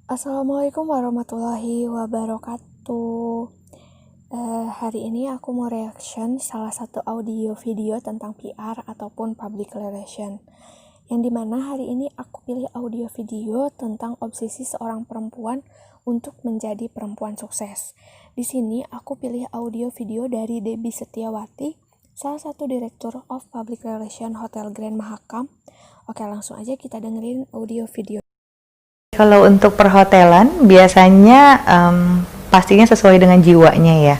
Assalamualaikum warahmatullahi wabarakatuh. Hari ini aku mau reaction salah satu audio video tentang PR ataupun public relation. Yang dimana hari ini aku pilih audio video tentang obsesi seorang perempuan untuk menjadi perempuan sukses. Di sini aku pilih audio video dari Debbie Setiawati, salah satu Director of Public Relation Hotel Grand Mahakam. Oke, langsung aja kita dengerin audio video. Kalau untuk perhotelan, biasanya pastinya sesuai dengan jiwanya ya.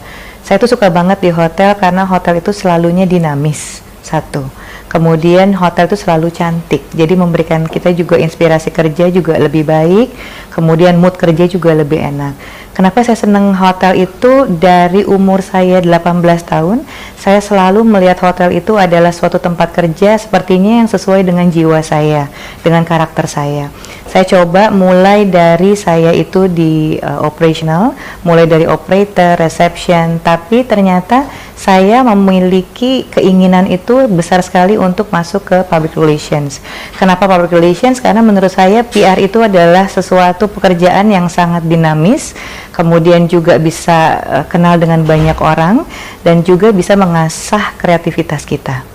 Saya tuh suka banget di hotel karena hotel itu selalunya dinamis, satu. Kemudian hotel itu selalu cantik, jadi memberikan kita juga inspirasi kerja juga lebih baik. Kemudian mood kerja juga lebih enak. Kenapa saya senang hotel itu? Dari umur saya 18 tahun, saya selalu melihat hotel itu adalah suatu tempat kerja sepertinya yang sesuai dengan jiwa saya, dengan karakter saya. Saya coba mulai dari saya itu di operational, mulai dari operator, reception, tapi ternyata saya memiliki keinginan itu besar sekali untuk masuk ke public relations. Kenapa public relations? Karena menurut saya PR itu adalah sesuatu pekerjaan yang sangat dinamis, kemudian juga bisa kenal dengan banyak orang, dan juga bisa mengasah kreativitas kita.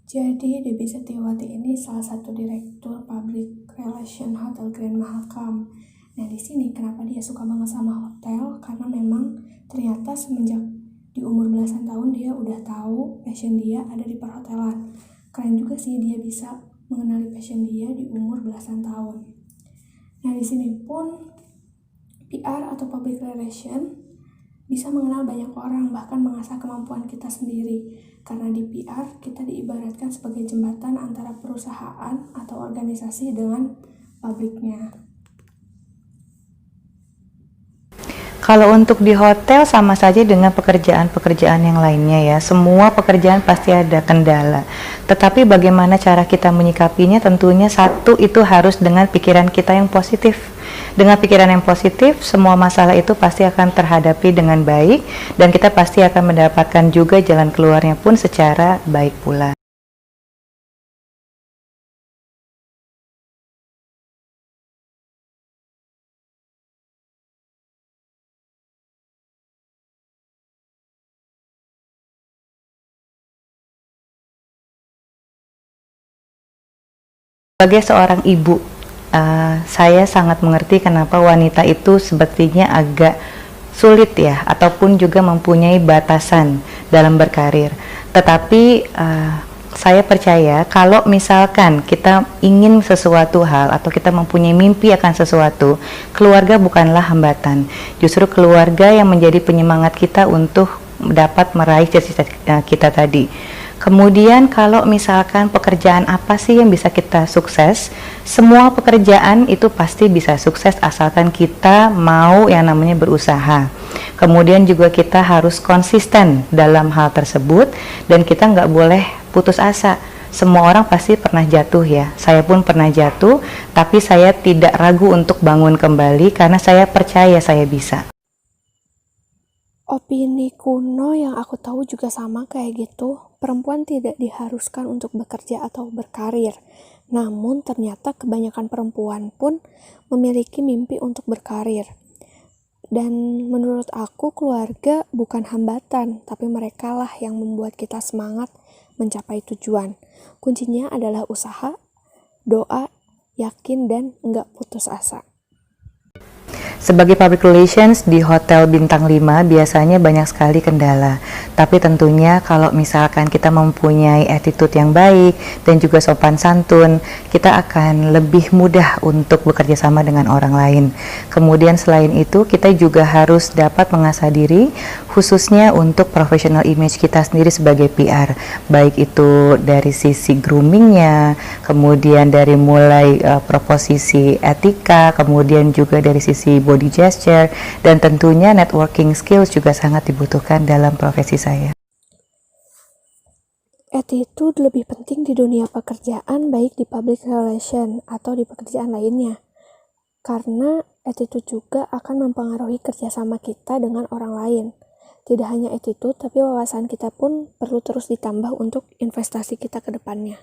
Jadi Debbie Setiawati ini salah satu direktur public relation Hotel Grand Mahakam. Nah, di sini kenapa dia suka banget sama hotel? Karena memang ternyata semenjak di umur belasan tahun dia udah tahu passion dia ada di perhotelan. Keren juga sih dia bisa mengenali passion dia di umur belasan tahun. Nah, di sini pun PR atau public relation bisa mengenal banyak orang, bahkan mengasah kemampuan kita sendiri. Karena di PR, kita diibaratkan sebagai jembatan antara perusahaan atau organisasi dengan pabriknya. Kalau untuk di hotel sama saja dengan pekerjaan-pekerjaan yang lainnya ya. Semua pekerjaan pasti ada kendala. Tetapi bagaimana cara kita menyikapinya, tentunya satu itu harus dengan pikiran kita yang positif. Dengan pikiran yang positif, semua masalah itu pasti akan terhadapi dengan baik, dan kita pasti akan mendapatkan juga jalan keluarnya pun secara baik pula. Sebagai seorang ibu, saya sangat mengerti kenapa wanita itu sepertinya agak sulit ya, ataupun juga mempunyai batasan dalam berkarir. Tetapi saya percaya kalau misalkan kita ingin sesuatu hal atau kita mempunyai mimpi akan sesuatu, keluarga bukanlah hambatan. Justru keluarga yang menjadi penyemangat kita untuk dapat meraih cita-cita kita tadi. Kemudian kalau misalkan pekerjaan apa sih yang bisa kita sukses, semua pekerjaan itu pasti bisa sukses asalkan kita mau yang namanya berusaha. Kemudian juga kita harus konsisten dalam hal tersebut, dan kita nggak boleh putus asa. Semua orang pasti pernah jatuh ya, saya pun pernah jatuh, tapi saya tidak ragu untuk bangun kembali karena saya percaya saya bisa. Opini kuno yang aku tahu juga sama kayak gitu, perempuan tidak diharuskan untuk bekerja atau berkarir. Namun ternyata kebanyakan perempuan pun memiliki mimpi untuk berkarir. Dan menurut aku keluarga bukan hambatan, tapi mereka lah yang membuat kita semangat mencapai tujuan. Kuncinya adalah usaha, doa, yakin, dan enggak putus asa. Sebagai public relations di hotel bintang 5 biasanya banyak sekali kendala. Tapi tentunya kalau misalkan kita mempunyai attitude yang baik dan juga sopan santun, kita akan lebih mudah untuk bekerja sama dengan orang lain. Kemudian selain itu, kita juga harus dapat mengasah diri, khususnya untuk professional image kita sendiri sebagai PR. Baik itu dari sisi groomingnya, kemudian dari mulai proposisi etika, kemudian juga dari sisi body gesture, dan tentunya networking skills juga sangat dibutuhkan dalam profesi saya. Attitude lebih penting di dunia pekerjaan, baik di public relation atau di pekerjaan lainnya. Karena attitude juga akan mempengaruhi kerjasama kita dengan orang lain. Tidak hanya attitude, tapi wawasan kita pun perlu terus ditambah untuk investasi kita ke depannya.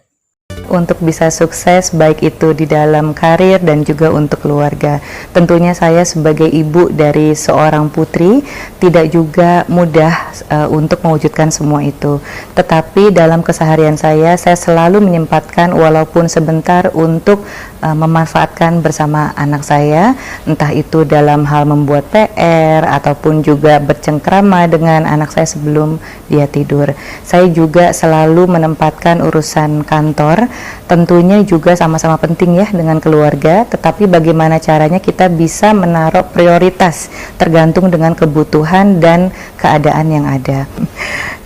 untuk bisa sukses baik itu di dalam karir dan juga untuk keluarga. Tentunya saya sebagai ibu dari seorang putri tidak juga mudah untuk mewujudkan semua itu. Tetapi dalam keseharian saya selalu menyempatkan walaupun sebentar untuk memanfaatkan bersama anak saya, entah itu dalam hal membuat PR ataupun juga bercengkrama dengan anak saya sebelum dia tidur. Saya juga selalu menempatkan urusan kantor, tentunya juga sama-sama penting ya dengan keluarga, tetapi bagaimana caranya kita bisa menaruh prioritas tergantung dengan kebutuhan dan keadaan yang ada.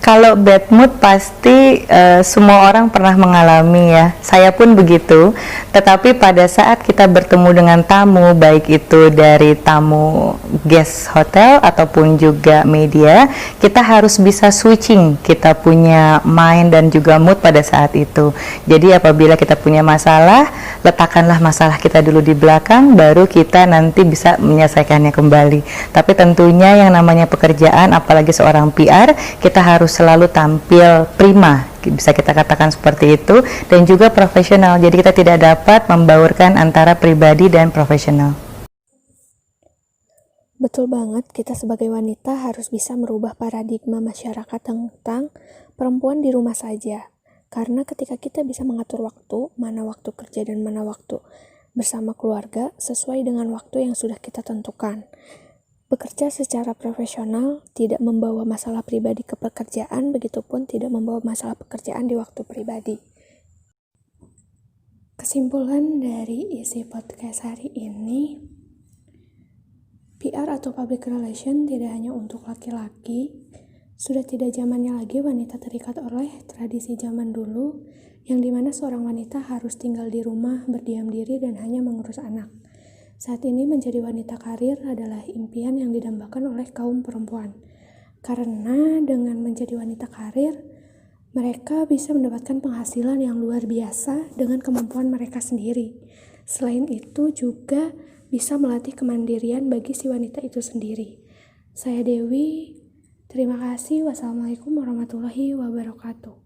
Kalau bad mood pasti semua orang pernah mengalami ya, saya pun begitu. Tetapi pada saat kita bertemu dengan tamu, baik itu dari tamu guest hotel ataupun juga media, kita harus bisa switching, kita punya mind dan juga mood pada saat itu. Jadi apabila kita punya masalah, letakkanlah masalah kita dulu di belakang, baru kita nanti bisa menyelesaikannya kembali. Tapi tentunya yang namanya pekerjaan, apalagi seorang PR, kita harus selalu tampil prima, bisa kita katakan seperti itu, dan juga profesional. Jadi kita tidak dapat membaurkan antara pribadi dan profesional. Betul banget, kita sebagai wanita harus bisa merubah paradigma masyarakat tentang perempuan di rumah saja. Karena ketika kita bisa mengatur waktu, mana waktu kerja dan mana waktu bersama keluarga, sesuai dengan waktu yang sudah kita tentukan. Bekerja secara profesional tidak membawa masalah pribadi ke pekerjaan, begitupun tidak membawa masalah pekerjaan di waktu pribadi. Kesimpulan dari isi podcast hari ini, PR atau public relation tidak hanya untuk laki-laki, sudah tidak zamannya lagi wanita terikat oleh tradisi zaman dulu, yang dimana seorang wanita harus tinggal di rumah, berdiam diri, dan hanya mengurus anak. Saat ini menjadi wanita karir adalah impian yang didambakan oleh kaum perempuan. Karena dengan menjadi wanita karir, mereka bisa mendapatkan penghasilan yang luar biasa dengan kemampuan mereka sendiri. Selain itu juga bisa melatih kemandirian bagi si wanita itu sendiri. Saya Dewi, terima kasih. Wassalamualaikum warahmatullahi wabarakatuh.